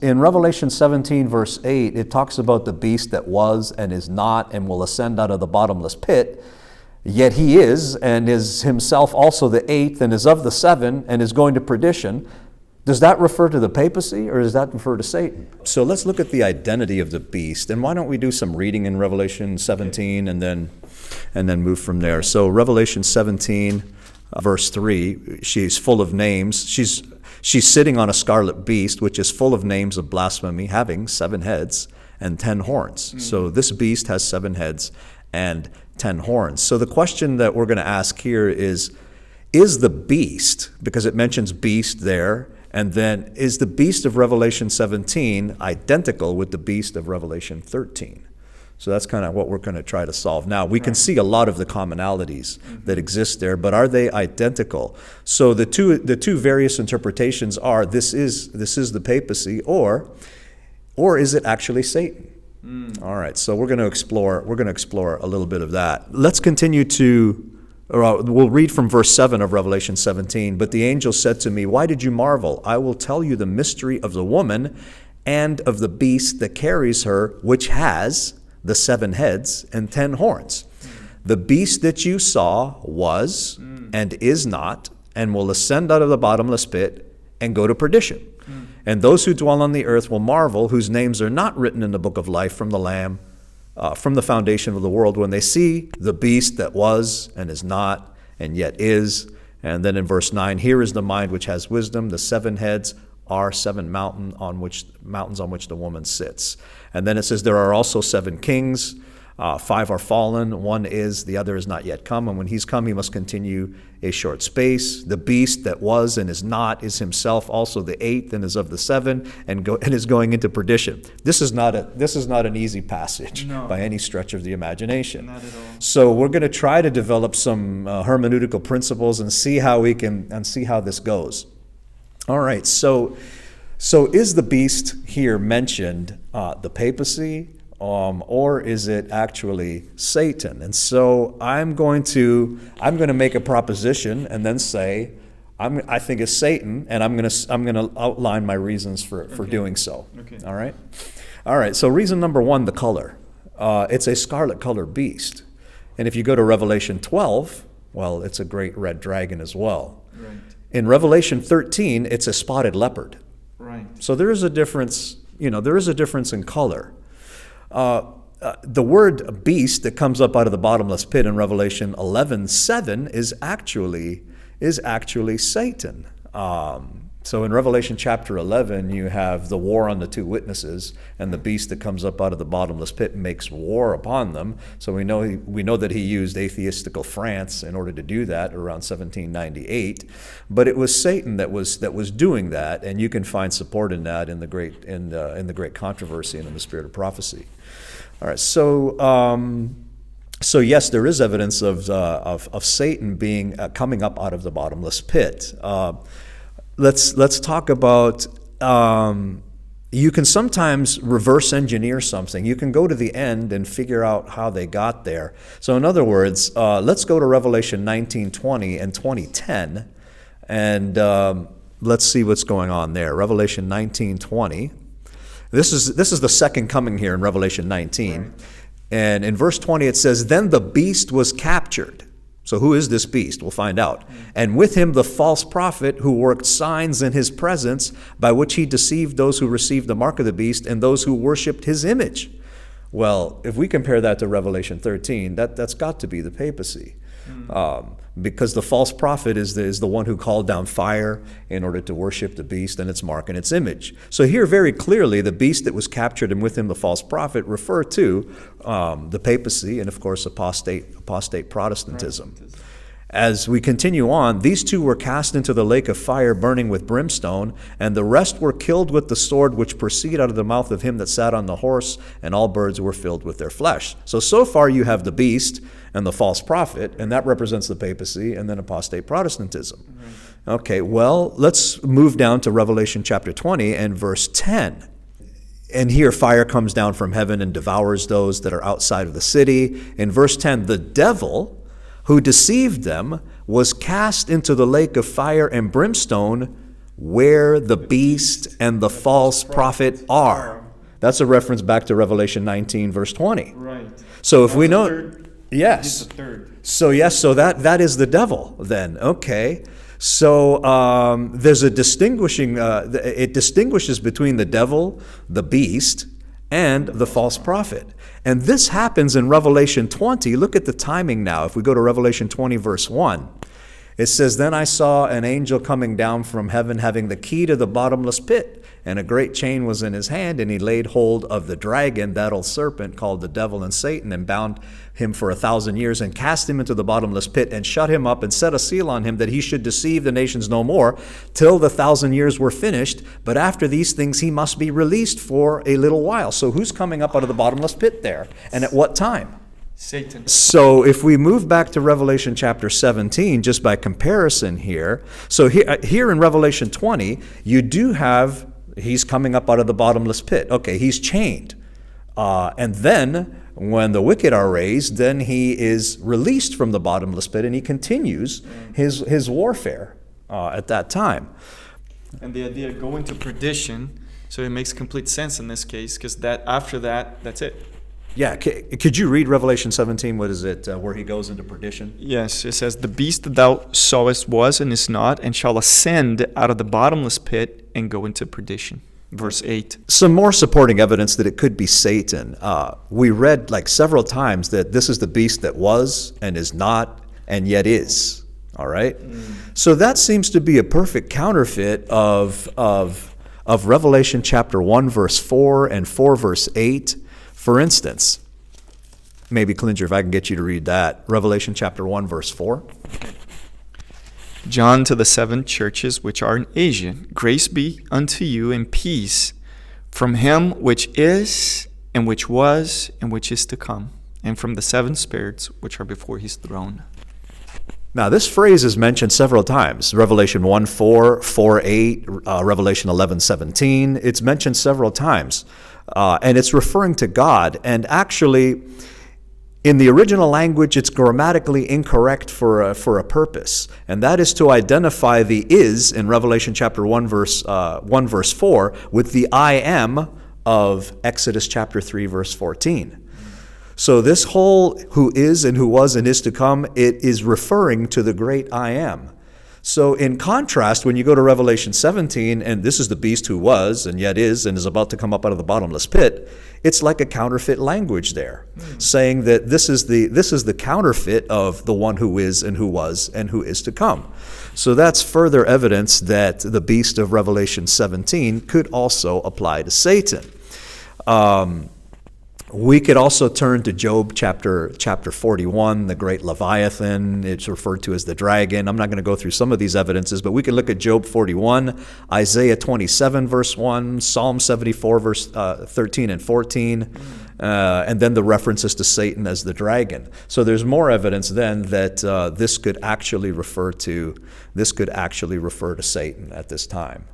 In Revelation 17, verse 8, it talks about the beast that was and is not and will ascend out of the bottomless pit. Yet he is, and is himself also the eighth, and is of the seven, and is going to perdition. Does that refer to the papacy, or does that refer to Satan? So let's look at the identity of the beast. And why don't we do some reading in Revelation 17 and then move from there. So Revelation 17, verse 3, she's full of names. She's sitting on a scarlet beast, which is full of names of blasphemy, having 7 heads and 10 horns. So this beast has 7 heads and 10 horns. So the question that we're going to ask here is the beast, because it mentions beast there, and then is the beast of Revelation 17 identical with the beast of Revelation 13? So that's kind of what we're going to try to solve. Now, we can see a lot of the commonalities that exist there, but are they identical? So the two various interpretations are this is the papacy, or is it actually Satan? All right, so we're going to explore a little bit of that. Let's continue we'll read from verse 7 of Revelation 17. But the angel said to me, "Why did you marvel? I will tell you the mystery of the woman and of the beast that carries her, which has the 7 heads and 10 horns. The beast that you saw was and is not, and will ascend out of the bottomless pit and go to perdition. And those who dwell on the earth will marvel, whose names are not written in the book of life from the Lamb, from the foundation of the world, when they see the beast that was and is not and yet is." And then in verse 9, "Here is the mind which has wisdom. The 7 heads are 7 mountains on which the woman sits." And then it says, "There are also 7 kings. 5 are fallen. 1 is, the other is not yet come. And when he's come, he must continue a short space. The beast that was and is not is himself also the 8th and is of the 7 and is going into perdition." This is not an easy passage by any stretch of the imagination. Not at all. So we're going to try to develop some hermeneutical principles and see how this goes. All right. So is the beast here mentioned the papacy? Or is it actually Satan? And so I'm going to make a proposition and then say I think it's Satan, and I'm going to outline my reasons for doing so. Okay. All right. So reason number 1, the color. It's a scarlet colored beast, and if you go to Revelation 12, well, it's a great red dragon as well. Right. In Revelation 13, it's a spotted leopard. Right. So there is a difference. There is a difference in color. The word beast that comes up out of the bottomless pit in Revelation 11:7 is actually Satan. So in Revelation chapter 11, you have the war on the 2 witnesses, and the beast that comes up out of the bottomless pit makes war upon them. So we know that he used atheistical France in order to do that around 1798. But it was Satan that was doing that, and you can find support in that in the great controversy and in the spirit of prophecy. All right, so yes, there is evidence of Satan being coming up out of the bottomless pit. Let's talk about, you can sometimes reverse engineer something. You can go to the end and figure out how they got there. So in other words, let's go to Revelation 19:20 and 20:10, and let's see what's going on there. Revelation 19:20. This is the second coming here in Revelation 19. Right. And in verse 20 it says, "Then the beast was captured." So who is this beast? We'll find out. "And with him the false prophet who worked signs in his presence, by which he deceived those who received the mark of the beast and those who worshipped his image." Well, if we compare that to Revelation 13, that's got to be the papacy. Because the false prophet is the one who called down fire in order to worship the beast and its mark and its image. So here very clearly the beast that was captured and with him the false prophet refer to the papacy and of course apostate Protestantism. As we continue on, "These 2 were cast into the lake of fire burning with brimstone, and the rest were killed with the sword which proceeded out of the mouth of him that sat on the horse, and all birds were filled with their flesh." So far you have the beast and the false prophet, and that represents the papacy and then apostate Protestantism. Mm-hmm. Okay, well, let's move down to Revelation chapter 20 and verse 10. And here fire comes down from heaven and devours those that are outside of the city. In verse 10, "The devil who deceived them was cast into the lake of fire and brimstone, where the beast and the false prophet are. That's a reference back to Revelation 19, verse 20. Right. So if we know, yes. He's the third. So yes, so that is the devil then. Okay. So there's a distinguishing, it distinguishes between the devil, the beast, and the false prophet. And this happens in Revelation 20. Look at the timing now. If we go to Revelation 20, verse 1, it says, "Then I saw an angel coming down from heaven, having the key to the bottomless pit, and a great chain was in his hand, and he laid hold of the dragon, that old serpent called the devil and Satan, and bound him for 1,000 years, and cast him into the bottomless pit, and shut him up, and set a seal on him, that he should deceive the nations no more, till the 1,000 years were finished. But after these things he must be released for a little while." So who's coming up out of the bottomless pit there? And at what time? Satan. So if we move back to Revelation chapter 17, just by comparison here, so here in Revelation 20, you do have, he's coming up out of the bottomless pit. Okay, he's chained. And then when the wicked are raised, then he is released from the bottomless pit, and he continues his warfare at that time. And the idea of going to perdition, so it makes complete sense in this case, because that after that, that's it. Yeah, could you read Revelation 17? What is it, where he goes into perdition? Yes, it says, "The beast that thou sawest was and is not, and shall ascend out of the bottomless pit and go into perdition." Verse 8. Some more supporting evidence that it could be Satan. We read like several times that this is the beast that was and is not and yet is. All right? So that seems to be a perfect counterfeit of Revelation chapter 1, verse 4 and 4, verse 8. For instance, maybe Klinger, if I can get you to read that. Revelation chapter 1, verse 4. "John to the 7 churches which are in Asia, grace be unto you and peace from him which is, and which was, and which is to come, and from the 7 spirits which are before his throne." Now, this phrase is mentioned several times. Revelation 1:4, 4:8, Revelation 11:17. It's mentioned several times. And it's referring to God. And actually, in the original language, it's grammatically incorrect for a purpose. And that is to identify the "is" in Revelation chapter 1, verse 4 with the "I am" of Exodus chapter 3, verse 14. So this whole "who is and who was and is to come," it is referring to the great "I am." So in contrast, when you go to Revelation 17, and this is the beast who was and yet is and is about to come up out of the bottomless pit, it's like a counterfeit language there, saying that this is the counterfeit of the one who is and who was and who is to come. So that's further evidence that the beast of Revelation 17 could also apply to Satan. We could also turn to Job chapter 41, the great Leviathan. It's referred to as the dragon. I'm not going to go through some of these evidences, but we could look at Job 41, Isaiah 27, verse 1, Psalm 74, verse 13 and 14, and then the references to Satan as the dragon. So there's more evidence then that this could actually refer to Satan at this time.